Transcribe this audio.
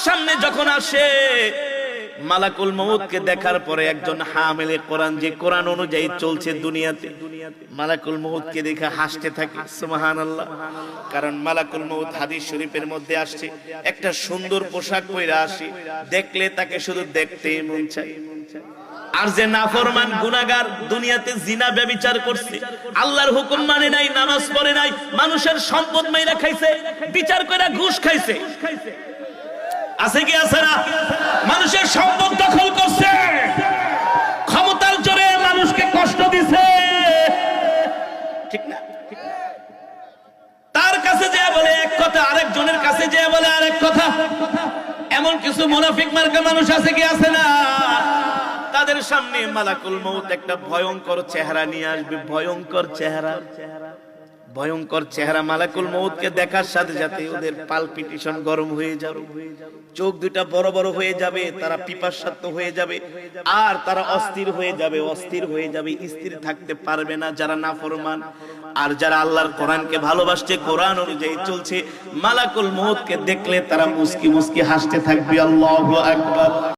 সামনে যখন আসে, মালাকুল মউতকে দেখার পরে একজন হামিলে কোরআন, যে কোরআন অনুযায়ী চলছে দুনিয়াতে, মালাকুল মউতকে দেখে হাসতে থাকে সুবহানাল্লাহ। কারণ মালাকুল মউত হাদিস শরীফের মধ্যে আসছে, একটা সুন্দর পোশাক পরে আসে, দেখলে তাকে শুধু দেখতেই মন চায়। আর যে নাফরমান গুনাহগার, দুনিয়াতে জিনা ব্যভিচার করছে, আল্লাহর হুকুম মানে নাই, নামাজ পড়ে নাই, মানুষের সম্পদ মাইরা খাইছে, বিচার কইরা ঘুষ খাইছে, আছে কি আছে না? মানুষের সম্পদ দখল করছে, ক্ষমতার জোরে মানুষকে কষ্ট দিছে, ঠিক না? তার কাছে যে বলে এক কথা, আরেকজনের কাছে যে বলে আরেক কথা। এমন কিছু মুনাফিক মার্কা মানুষ আছে কি আছে না? তাদের সামনে মালাকুল মউত একটা ভয়ঙ্কর চেহারা নিয়ে আসবে, ভয়ঙ্কর চেহারা, ভয়ঙ্কর চেহারা। মালাকুল মউতকে দেখার সাথে সাথে ওদের পালপিটেশন গরম হয়ে যাবে, চোখ দুটা বড় বড় হয়ে যাবে, তারা পিপাসার্ত হয়ে যাবে, আর তারা অস্থির হয়ে যাবে, অস্থির হয়ে যাবে, স্থির থাকতে পারবে না যারা নাফরমান। আর যারা আল্লাহর কোরআনকে ভালোবাসছে, কোরআন অনুযায়ী চলছে, মালাকুল মউতকে দেখলে তারা মুস্কি মুস্কি হাসতে থাকবে। আল্লাহু আকবার।